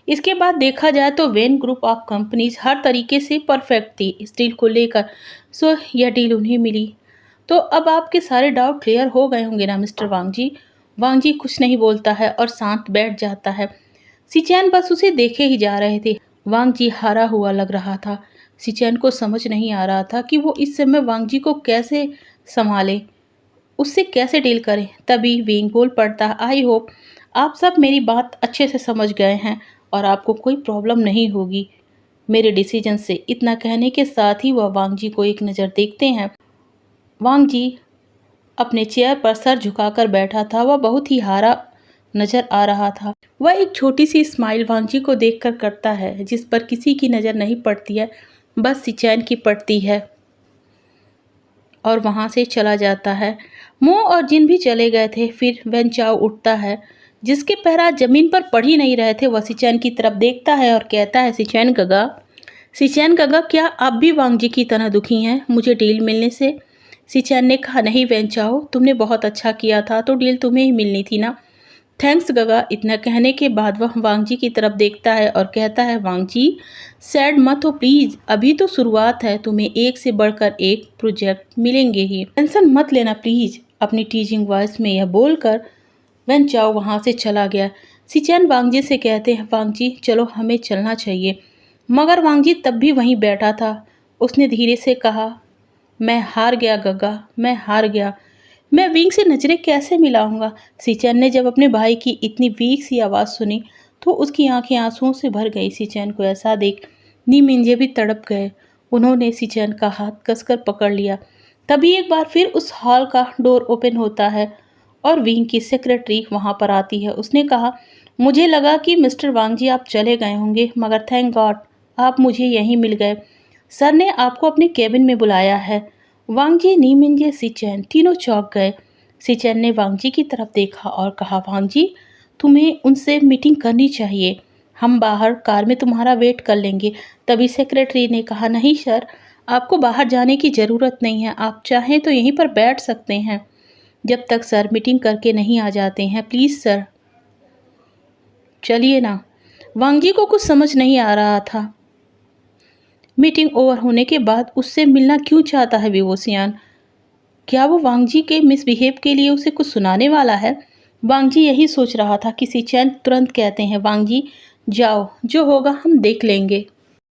इसके बाद देखा जाए तो वेन ग्रुप ऑफ कंपनीज हर तरीके से परफेक्ट थी इस डील को लेकर, सो यह डील उन्हें मिली। तो अब आपके सारे डाउट क्लियर हो गए होंगे ना मिस्टर वांगजी। वांगजी कुछ नहीं बोलता है और शांत बैठ जाता है। सिचेन बस उसे देखे ही जा रहे थे। वांगजी हारा हुआ लग रहा था। सिचैन को समझ नहीं आ रहा था कि वो इस समय वांग जी को कैसे संभाले, उससे कैसे डील करें। तभी विंग बोल पड़ता, आई होप आप सब मेरी बात अच्छे से समझ गए हैं और आपको कोई प्रॉब्लम नहीं होगी मेरे डिसीजन से। इतना कहने के साथ ही वह वांग जी को एक नज़र देखते हैं। वांग जी अपने चेयर पर सर झुकाकर बैठा था, वह बहुत ही हारा नजर आ रहा था। वह एक छोटी सी स्माइल वांग जी को देखकर करता है, जिस पर किसी की नज़र नहीं पड़ती है, बस सिचैन की पड़ती है, और वहाँ से चला जाता है। मो और जिन भी चले गए थे। फिर वेन चाओ उठता है, जिसके पैर आज जमीन पर पड़ ही नहीं रहे थे। वह सिचैन की तरफ देखता है और कहता है, सिचैन गगा, क्या आप भी वांग जी की तरह दुखी हैं मुझे डील मिलने से? सिचैन ने कहा, नहीं वेन चाओ, तुमने बहुत अच्छा किया था तो डील तुम्हें ही मिलनी थी ना। थैंक्स गगा। इतना कहने के बाद वह वांग जी की तरफ देखता है और कहता है, वांग जी सैड मत हो प्लीज़, अभी तो शुरुआत है, तुम्हें एक से बढ़कर एक प्रोजेक्ट मिलेंगे ही, टेंशन मत लेना प्लीज़। अपनी टीचिंग वॉइस में यह बोलकर वेन चाओ वहाँ से चला गया। सिचैन वांग जी से कहते हैं, वांग जी चलो हमें चलना चाहिए। मगर वांग जी तब भी वहीं बैठा था। उसने धीरे से कहा, मैं हार गया गगा, मैं हार गया। मैं विंग से नजरें कैसे मिलाऊंगा? सिचैन ने जब अपने भाई की इतनी वीक सी आवाज़ सुनी तो उसकी आंखें आंसुओं से भर गई। सिचैन को ऐसा देख नी मिंजे भी तड़प गए। उन्होंने सिचैन का हाथ कसकर पकड़ लिया। तभी एक बार फिर उस हॉल का डोर ओपन होता है और विंग की सेक्रेटरी वहां पर आती है। उसने कहा, मुझे लगा कि मिस्टर वांग जी आप चले गए होंगे, मगर थैंक गॉड आप मुझे यहीं मिल गए। सर ने आपको अपने केबिन में बुलाया है। वांग जी, नी मिंजे, सिचैन तीनों चौंक गए। सिचैन ने वांग जी की तरफ देखा और कहा, वांग जी तुम्हें उनसे मीटिंग करनी चाहिए, हम बाहर कार में तुम्हारा वेट कर लेंगे। तभी सेक्रेटरी ने कहा, नहीं सर, आपको बाहर जाने की ज़रूरत नहीं है, आप चाहें तो यहीं पर बैठ सकते हैं जब तक सर मीटिंग करके नहीं आ जाते हैं। प्लीज़ सर चलिए ना। वांग जी को कुछ समझ नहीं आ रहा था। मीटिंग ओवर होने के बाद उससे मिलना क्यों चाहता है विवोसियान? क्या वो वांग जी के मिसबिहेव के लिए उसे कुछ सुनाने वाला है? वांग जी यही सोच रहा था कि सिचैन तुरंत कहते हैं, वांग जी जाओ, जो होगा हम देख लेंगे।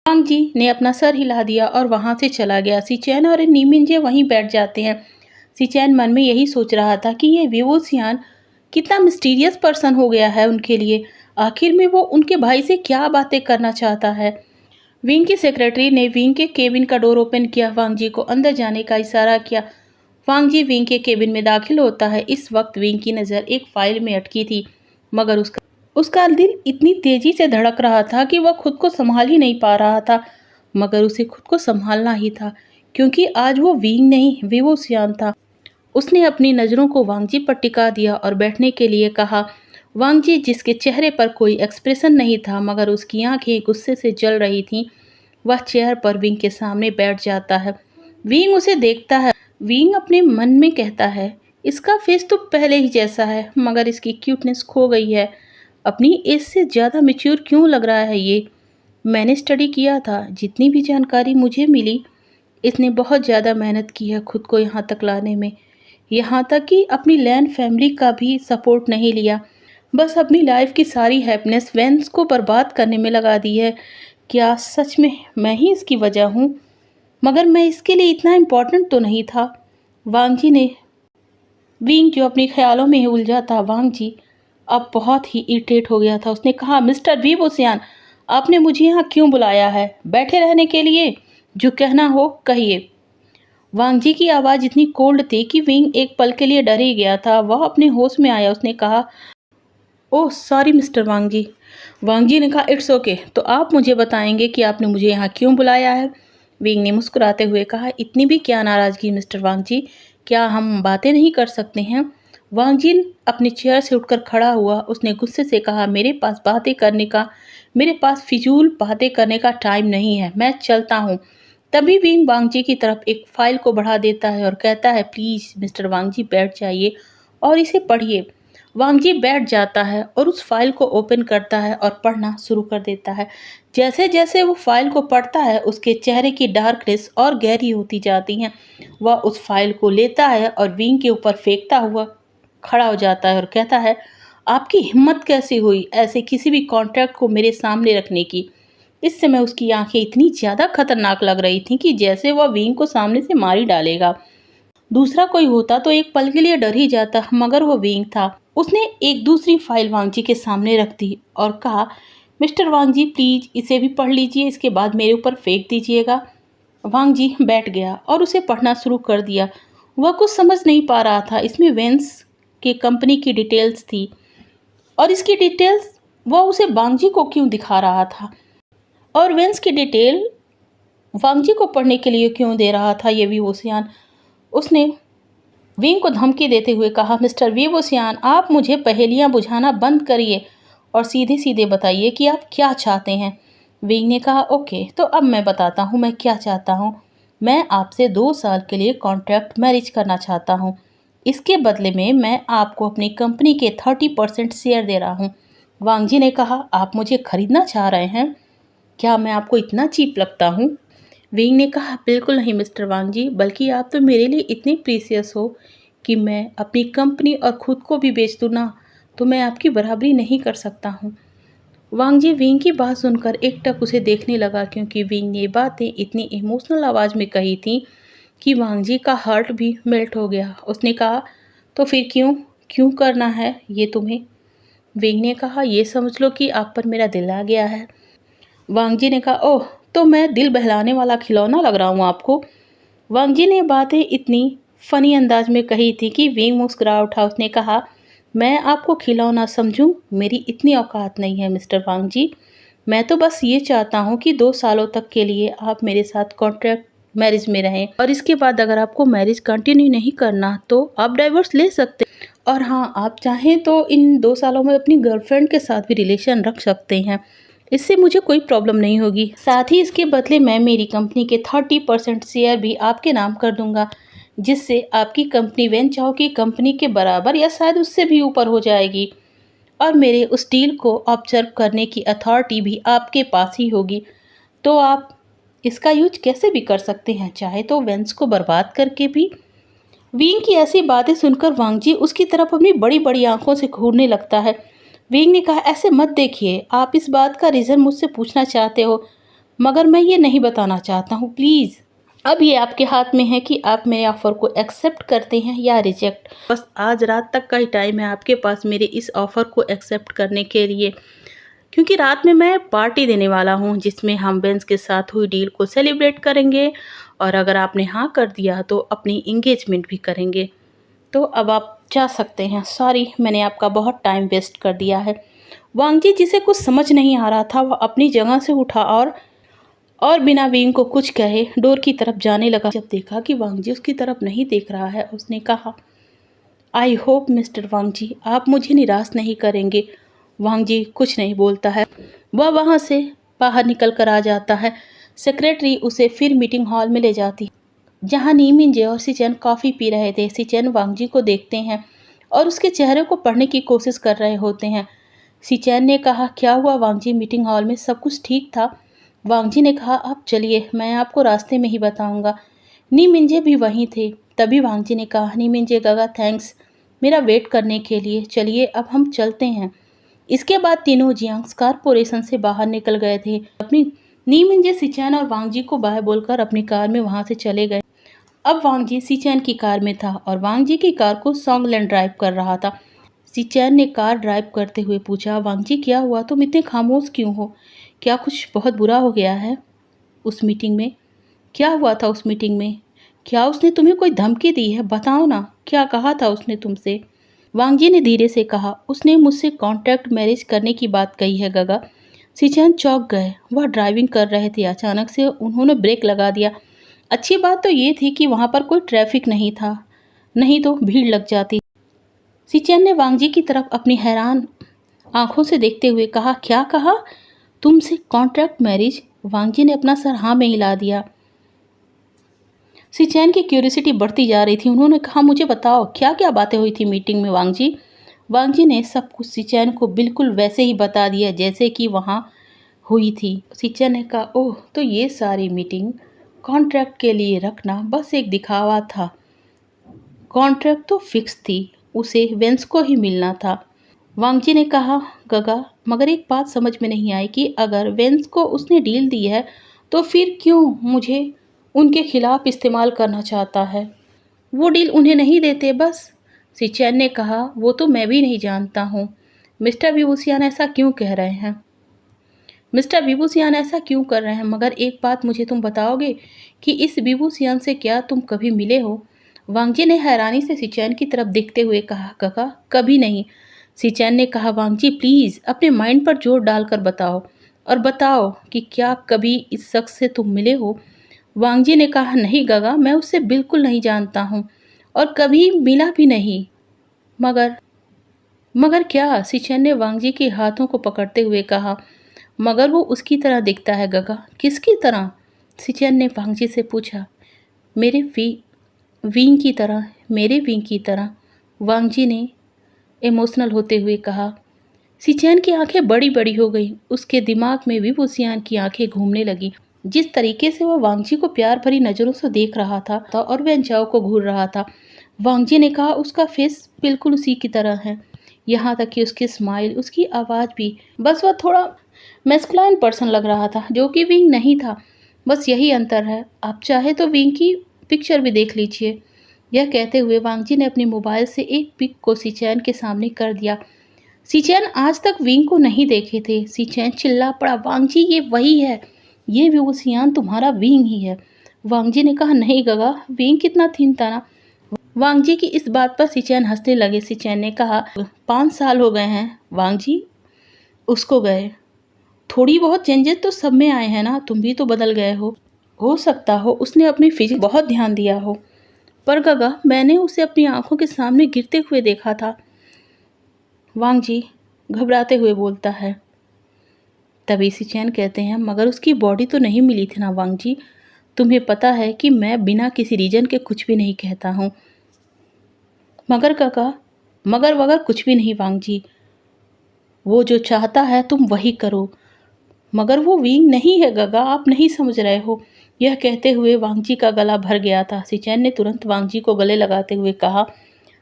वांग जी ने अपना सर हिला दिया और वहां से चला गया। सिचैन और नीमिंजे वहीं बैठ जाते हैं। सिचैन मन में यही सोच रहा था कि ये विवोसियान कितना मिस्टीरियस पर्सन हो गया है उनके लिए। आखिर में वो उनके भाई से क्या बातें करना चाहता है। विंग की सेक्रेटरी ने विंग के केबिन का डोर ओपन किया, वांग जी को अंदर जाने का इशारा किया। वांग जी विंग के केबिन में दाखिल होता है। इस वक्त विंग की नज़र एक फाइल में अटकी थी, मगर उसका दिल इतनी तेजी से धड़क रहा था कि वह खुद को संभाल ही नहीं पा रहा था। मगर उसे खुद को संभालना ही था, क्योंकि आज वो विंग नहीं विवोसियान था। उसने अपनी नज़रों को वांग जी पर टिका दिया और बैठने के लिए कहा। वांग जी, जिसके चेहरे पर कोई एक्सप्रेशन नहीं था मगर उसकी आंखें गुस्से से जल रही थीं, वह चेयर पर विंग के सामने बैठ जाता है। विंग उसे देखता है। विंग अपने मन में कहता है, इसका फेस तो पहले ही जैसा है, मगर इसकी क्यूटनेस खो गई है। अपनी एज से ज़्यादा मैच्योर क्यों लग रहा है ये? मैंने स्टडी किया था, जितनी भी जानकारी मुझे मिली, इसने बहुत ज़्यादा मेहनत की है खुद को यहाँ तक लाने में। यहाँ तक कि अपनी लैंड फैमिली का भी सपोर्ट नहीं लिया, बस अपनी लाइफ की सारी हैप्पीनेस वेंस को बर्बाद करने में लगा दी है। क्या सच में मैं ही इसकी वजह हूँ? मगर मैं इसके लिए इतना इम्पोर्टेंट तो नहीं था। वांग जी ने विंग जो अपने ख्यालों में ही उलझा था, वांग जी अब बहुत ही इरिटेट हो गया था। उसने कहा, मिस्टर विवोसियान, आपने मुझे यहाँ क्यों बुलाया है? बैठे रहने के लिए? जो कहना हो कहिए। वांग जी की आवाज़ इतनी कोल्ड थी कि विंग एक पल के लिए डर ही गया था। वह अपने होश में आया। उसने कहा, ओह सॉरी मिस्टर वांग जी। वांग जी ने कहा, इट्स ओके, तो आप मुझे बताएंगे कि आपने मुझे यहाँ क्यों बुलाया है? विंग ने मुस्कुराते हुए कहा, इतनी भी क्या नाराज़गी मिस्टर वांग जी, क्या हम बातें नहीं कर सकते हैं? वांग जी अपने चेयर से उठकर खड़ा हुआ। उसने गुस्से से कहा, मेरे पास फिजूल बातें करने का टाइम नहीं है, मैं चलता हूँ। तभी विंग वांग जी की तरफ एक फाइल को बढ़ा देता है और कहता है, प्लीज़ मिस्टर वांग जी बैठ जाइए और इसे पढ़िए। वांग जी बैठ जाता है और उस फाइल को ओपन करता है और पढ़ना शुरू कर देता है। जैसे जैसे वो फाइल को पढ़ता है, उसके चेहरे की डार्कनेस और गहरी होती जाती है। वह उस फाइल को लेता है और विंग के ऊपर फेंकता हुआ खड़ा हो जाता है और कहता है, आपकी हिम्मत कैसी हुई ऐसे किसी भी कॉन्ट्रैक्ट को मेरे सामने रखने की? इस समय उसकी आंखें इतनी ज़्यादा खतरनाक लग रही थीं कि जैसे वह विंग को सामने से मार ही डालेगा। दूसरा कोई होता तो एक पल के लिए डर ही जाता, मगर वो विंग था। उसने एक दूसरी फाइल वांगजी के सामने रख दी और कहा, मिस्टर वांगजी प्लीज इसे भी पढ़ लीजिए, इसके बाद मेरे ऊपर फेंक दीजिएगा। वांगजी बैठ गया और उसे पढ़ना शुरू कर दिया। वह कुछ समझ नहीं पा रहा था। इसमें वेंस के कंपनी की डिटेल्स थी और इसकी डिटेल्स वह उसे वांगजी को क्यों दिखा रहा था और वेंस की डिटेल वांगजी को पढ़ने के लिए क्यों दे रहा था ये विवोसियान। उसने विंग को धमकी देते हुए कहा, मिस्टर विवोसियान आप मुझे पहेलियां बुझाना बंद करिए और सीधे सीधे बताइए कि आप क्या चाहते हैं। विंग ने कहा, ओके तो अब मैं बताता हूँ मैं क्या चाहता हूँ। मैं आपसे 2 साल के लिए कॉन्ट्रैक्ट मैरिज करना चाहता हूँ। इसके बदले में मैं आपको अपनी कंपनी के 30% शेयर दे रहा हूँ। वांगजी ने कहा, आप मुझे खरीदना चाह रहे हैं? क्या मैं आपको इतना चीप लगता हूँ? विंग ने कहा, बिल्कुल नहीं मिस्टर वांगजी, बल्कि आप तो मेरे लिए इतने प्रीसियस हो कि मैं अपनी कंपनी और खुद को भी बेच दूँ ना तो मैं आपकी बराबरी नहीं कर सकता हूँ। वांगजी विंग की बात सुनकर एकटक उसे देखने लगा, क्योंकि विंग ने बातें इतनी इमोशनल आवाज़ में कही थी कि वांगजी का हार्ट भी मेल्ट हो गया। उसने कहा, तो फिर क्यों क्यों करना है ये तुम्हें? विंग ने कहा, ये समझ लो कि आप पर मेरा दिल आ गया है। वांगजी ने कहा, ओह तो मैं दिल बहलाने वाला खिलौना लग रहा हूँ आपको? वांगजी ने बातें इतनी फनी अंदाज में कही थी कि विंग मुस्कुरा उठा। उसने कहा, मैं आपको खिलौना समझूं? मेरी इतनी औकात नहीं है मिस्टर वांगजी। मैं तो बस ये चाहता हूँ कि 2 सालों तक के लिए आप मेरे साथ कॉन्ट्रैक्ट मैरिज में रहें और इसके बाद अगर आपको मैरिज कंटिन्यू नहीं करना तो आप डाइवोर्स ले सकते हैं। और हाँ, आप चाहें तो इन 2 सालों में अपनी गर्लफ्रेंड के साथ भी रिलेशन रख सकते हैं। इससे मुझे कोई प्रॉब्लम नहीं होगी। साथ ही इसके बदले मैं मेरी कंपनी के 30% शेयर भी आपके नाम कर दूंगा, जिससे आपकी कंपनी वेंचाओ की कंपनी के बराबर या शायद उससे भी ऊपर हो जाएगी और मेरे उस डील को ऑब्जर्व करने की अथॉरिटी भी आपके पास ही होगी। तो आप इसका यूज कैसे भी कर सकते हैं, चाहे तो वेंस को बर्बाद करके भी। विंग की ऐसी बातें सुनकर वांगजी उसकी तरफ अपनी बड़ी बड़ी आंखों से घूरने लगता है। विंग ने कहा, ऐसे मत देखिए, आप इस बात का रीज़न मुझसे पूछना चाहते हो मगर मैं ये नहीं बताना चाहता हूँ, प्लीज़। अब ये आपके हाथ में है कि आप मेरे ऑफ़र को एक्सेप्ट करते हैं या रिजेक्ट। बस आज रात तक का ही टाइम है आपके पास मेरे इस ऑफ़र को एक्सेप्ट करने के लिए, क्योंकि रात में मैं पार्टी देने वाला हूँ जिसमें हम बेंस के साथ हुई डील को सेलिब्रेट करेंगे और अगर आपने हाँ कर दिया तो अपनी इंगेजमेंट भी करेंगे। तो अब आप जा सकते हैं। सॉरी, मैंने आपका बहुत टाइम वेस्ट कर दिया है। वांगजी जिसे कुछ समझ नहीं आ रहा था वह अपनी जगह से उठा और बिना विंग को कुछ कहे डोर की तरफ जाने लगा। जब देखा कि वांगजी उसकी तरफ नहीं देख रहा है, उसने कहा, आई होप मिस्टर वांगजी आप मुझे निराश नहीं करेंगे। वांगजी कुछ नहीं बोलता है। वह वहाँ से बाहर निकल कर आ जाता है। सेक्रेटरी उसे फिर मीटिंग हॉल में ले जाती है जहाँ नी मिंजे और सिचेन कॉफ़ी पी रहे थे। सिचेन वांगजी को देखते हैं और उसके चेहरे को पढ़ने की कोशिश कर रहे होते हैं। सिचेन ने कहा, क्या हुआ वांगजी, मीटिंग हॉल में सब कुछ ठीक था? वांगजी ने कहा, आप चलिए मैं आपको रास्ते में ही बताऊंगा। नी मिंजे भी वहीं थे। तभी वांगजी ने कहा, नी मिंजे गगा थैंक्स मेरा वेट करने के लिए, चलिए अब हम चलते हैं। इसके बाद तीनों जियांग्स कारपोरेशन से बाहर निकल गए थे। अपनी नी मिंजे सिचेन और वांगजी को बाय बोलकर अपनी कार में वहां से चले गए। अब वांगजी सिचेन की कार में था और वांगजी की कार को सॉन्गलैंड ड्राइव कर रहा था। सिचेन ने कार ड्राइव करते हुए पूछा, वांगजी क्या हुआ, तुम इतने खामोश क्यों हो? क्या कुछ बहुत बुरा हो गया है? उस मीटिंग में क्या हुआ था? उस मीटिंग में क्या उसने तुम्हें कोई धमकी दी है? बताओ ना, क्या कहा था उसने तुमसे? वांगजी ने धीरे से कहा, उसने मुझसे कॉन्ट्रैक्ट मैरिज करने की बात कही है गगा। सिचेन चौंक गए। वह ड्राइविंग कर रहे थे। अचानक से उन्होंने ब्रेक लगा दिया। अच्छी बात तो ये थी कि वहाँ पर कोई ट्रैफिक नहीं था, नहीं तो भीड़ लग जाती। सिचेन ने वांगजी की तरफ अपनी हैरान आंखों से देखते हुए कहा, क्या कहा तुमसे कॉन्ट्रैक्ट मैरिज? वांगजी ने अपना सर हाँ में हिला दिया। सिचेन की क्यूरियोसिटी बढ़ती जा रही थी। उन्होंने कहा, मुझे बताओ क्या क्या बातें हुई थी मीटिंग में वांगजी? वांगजी ने सब कुछ सिचेन को बिल्कुल वैसे ही बता दिया जैसे कि वहाँ हुई थी। सिचेन ने कहा, ओह तो ये सारी मीटिंग कॉन्ट्रैक्ट के लिए रखना बस एक दिखावा था। कॉन्ट्रैक्ट तो फिक्स थी, उसे वेंस को ही मिलना था। वांगजी ने कहा, गगा मगर एक बात समझ में नहीं आई कि अगर वेंस को उसने डील दी है तो फिर क्यों मुझे उनके खिलाफ इस्तेमाल करना चाहता है। वो डील उन्हें नहीं देते बस। सिचैन ने कहा, वो तो मैं भी नहीं जानता हूँ। मिस्टर विभूषियान ऐसा क्यों कह रहे हैं? मिस्टर विभूषियान ऐसा क्यों कर रहे हैं? मगर एक बात मुझे तुम बताओगे कि इस विभूषियान से क्या तुम कभी मिले हो? वांगजी ने हैरानी से सिचैन की तरफ देखते हुए कहा, काका कभी नहीं। सिचैन ने कहा, वांगजी प्लीज़ अपने माइंड पर जोर डालकर बताओ और बताओ कि क्या कभी इस शख्स से तुम मिले हो? वांगजी ने कहा, नहीं गगा, मैं उससे बिल्कुल नहीं जानता हूँ और कभी मिला भी नहीं। मगर मगर क्या? सिचैन ने वांगजी के हाथों को पकड़ते हुए कहा, मगर वो उसकी तरह दिखता है गगा। किसकी तरह? सिचैन ने वांगजी से पूछा। मेरे विंग की तरह, मेरे विंग की तरह, वांगजी ने इमोशनल होते हुए कहा। सिचैन की आंखें बड़ी बड़ी हो गई। उसके दिमाग में विभूषियान की आंखें घूमने लगी। जिस तरीके से वह वांगजी को प्यार भरी नज़रों से देख रहा था और वेंचाओ को घूर रहा था, वांगजी ने कहा, उसका फेस बिल्कुल उसी की तरह है। यहाँ तक कि उसकी स्माइल, उसकी आवाज़ भी। बस वह थोड़ा मैस्कुलाइन पर्सन लग रहा था, जो कि विंग नहीं था। बस यही अंतर है। आप चाहे तो विंग की पिक्चर भी देख लीजिए। यह कहते हुए वांगजी ने अपने मोबाइल से एक पिक को सिचैन के सामने कर दिया। सिचैन आज तक विंग को नहीं देखे थे। सिचैन चिल्ला पड़ा, वांगजी ये वही है, ये विभूषियान तुम्हारा विंग ही है। वांगजी ने कहा, नहीं गगा, विंग कितना थीन था ना। वांगजी की इस बात पर सिचैन हंसने लगे। सिचैन ने कहा, 5 साल हो गए हैं वांगजी उसको गए। थोड़ी बहुत चेंजेस तो सब में आए हैं ना, तुम भी तो बदल गए हो सकता हो उसने अपनी फिजिक्स बहुत ध्यान दिया हो। पर गगा, मैंने उसे अपनी आंखों के सामने गिरते हुए देखा था। वांगजी घबराते हुए बोलता है। तभी सिचैन कहते हैं, मगर उसकी बॉडी तो नहीं मिली थी ना वांगजी। तुम्हें पता है कि मैं बिना किसी रीजन के कुछ भी नहीं कहता हूँ। मगर काका, मगर वगर कुछ भी नहीं वांगजी। वो जो चाहता है तुम वही करो। मगर वो विंग नहीं है गगा, आप नहीं समझ रहे हो। यह कहते हुए वांगजी का गला भर गया था। सिचैन ने तुरंत वांगजी को गले लगाते हुए कहा,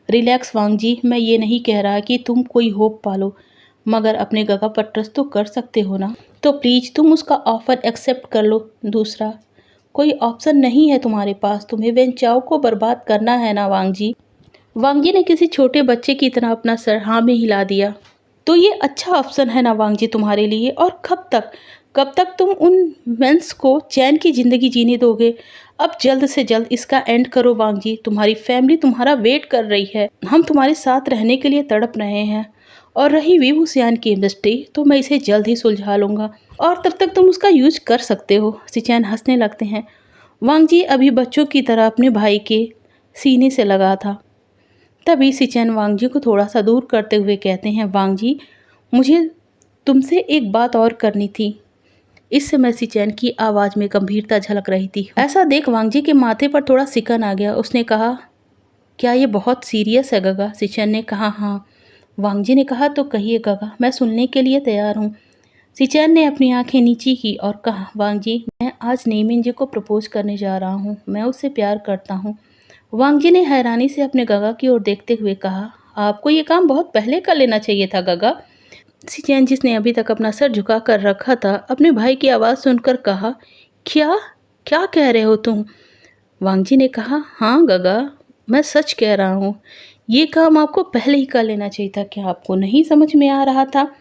रिलैक्स वांगजी, मैं ये नहीं कह रहा कि तुम कोई होप पालो, मगर अपने गगा पर ट्रस्ट तो कर सकते हो ना। तो प्लीज़ तुम उसका ऑफ़र एक्सेप्ट कर लो। दूसरा कोई ऑप्शन नहीं है तुम्हारे पास। तुम्हें वेंचाओ को बर्बाद करना है ना वांगजी। वांगजी ने किसी छोटे बच्चे की तरह अपना सर हाँ में हिला दिया। तो ये अच्छा ऑप्शन है ना वांगजी तुम्हारे लिए। और कब तक तुम उन मेंस को चैन की ज़िंदगी जीने दोगे? अब जल्द से जल्द इसका एंड करो वांगजी। तुम्हारी फैमिली तुम्हारा वेट कर रही है। हम तुम्हारे साथ रहने के लिए तड़प रहे हैं। और रही विभूषियान की मिस्ट्री, तो मैं इसे जल्द ही सुलझा लूँगा और तब तक तुम उसका यूज कर सकते हो। सिचैन हंसने लगते हैं। वांगजी अभी बच्चों की तरह अपने भाई के सीने से लगा था। तभी सिचैन वांगजी को थोड़ा सा दूर करते हुए कहते हैं, वांगजी मुझे तुमसे एक बात और करनी थी। इस समय सिचैन की आवाज़ में गंभीरता झलक रही थी। ऐसा देख वांगजी के माथे पर थोड़ा सिकन आ गया। उसने कहा, क्या ये बहुत सीरियस है गगा? सिचैन ने कहा, हाँ। वांगजी ने कहा, तो कहिए गगा, मैं सुनने के लिए तैयार हूँ। सिचैन ने अपनी आंखें नीची की और कहा, वांगजी मैं आज नेमिंजे को प्रपोज करने जा रहा हूँ। मैं उससे प्यार करता हूँ। वांगजी ने हैरानी से अपने गगा की ओर देखते हुए कहा, आपको ये काम बहुत पहले कर लेना चाहिए था गगा। सिचैन, जिसने अभी तक अपना सर झुका कर रखा था, अपने भाई की आवाज़ सुनकर कहा, क्या क्या कह रहे हो तुम? वांगजी ने कहा, हाँ गगा, मैं सच कह रहा हूँ। ये काम आपको पहले ही कर लेना चाहिए था। क्या आपको नहीं समझ में आ रहा था?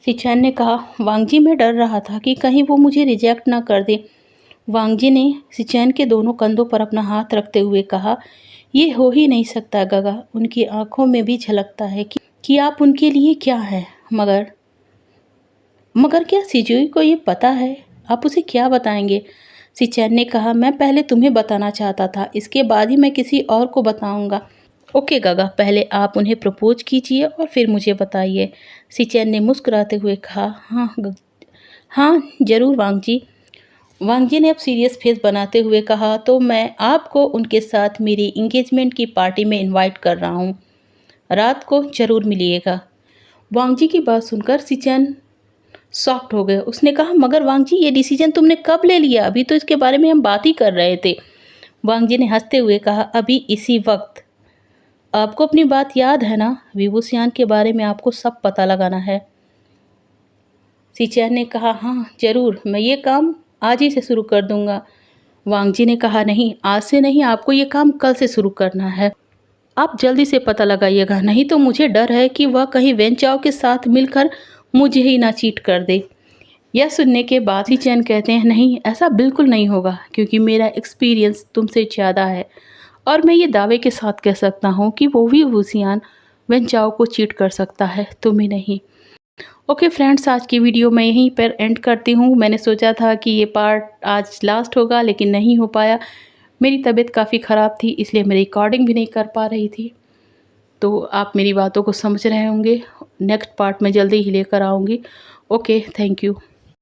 सिचैन ने कहा, वांगजी मैं डर रहा था कि कहीं वो मुझे रिजेक्ट ना कर दे। वांगजी ने सिचैन के दोनों कंधों पर अपना हाथ रखते हुए कहा, ये हो ही नहीं सकता गगा। उनकी आंखों में भी झलकता है कि आप उनके लिए क्या हैं। मगर क्या सिजुई को ये पता है? आप उसे क्या बताएंगे? सिचैन ने कहा, मैं पहले तुम्हें बताना चाहता था, इसके बाद ही मैं किसी और को बताऊंगा। ओके गगा, पहले आप उन्हें प्रपोज कीजिए और फिर मुझे बताइए। सिचैन ने मुस्कुराते हुए कहा, हाँ जरूर वांगजी। वांगजी ने अब सीरियस फेस बनाते हुए कहा, तो मैं आपको उनके साथ मेरी इंगेजमेंट की पार्टी में इनवाइट कर रहा हूँ। रात को जरूर मिलिएगा। वांगजी की बात सुनकर सिचैन शॉक्ड हो गए। उसने कहा, मगर वांगजी ये डिसीजन तुमने कब ले लिया? अभी तो इसके बारे में हम बात ही कर रहे थे। वांगजी ने हंसते हुए कहा, अभी इसी वक्त। आपको अपनी बात याद है ना, विभूषियान के बारे में आपको सब पता लगाना है। शीचेन ने कहा, हाँ ज़रूर, मैं ये काम आज ही से शुरू कर दूंगा। वांग जी ने कहा, नहीं, आज से नहीं, आपको ये काम कल से शुरू करना है। आप जल्दी से पता लगाइएगा, नहीं तो मुझे डर है कि वह कहीं वेन चाओ के साथ मिलकर मुझे ही ना चीट कर दे। यह सुनने के बाद ही चैन कहते हैं, नहीं, ऐसा बिल्कुल नहीं होगा, क्योंकि मेरा एक्सपीरियंस तुमसे ज़्यादा है और मैं ये दावे के साथ कह सकता हूँ कि वो भी वुसियान वेन चाओ को चीट कर सकता है, तुम्हें नहीं। ओके फ्रेंड्स, आज की वीडियो मैं यहीं पर एंड करती हूँ। मैंने सोचा था कि ये पार्ट आज लास्ट होगा, लेकिन नहीं हो पाया। मेरी तबीयत काफ़ी ख़राब थी, इसलिए मैं रिकॉर्डिंग भी नहीं कर पा रही थी। तो आप मेरी बातों को समझ रहे होंगे। नेक्स्ट पार्ट में जल्दी ही लेकर आऊँगी। Okay, thank you.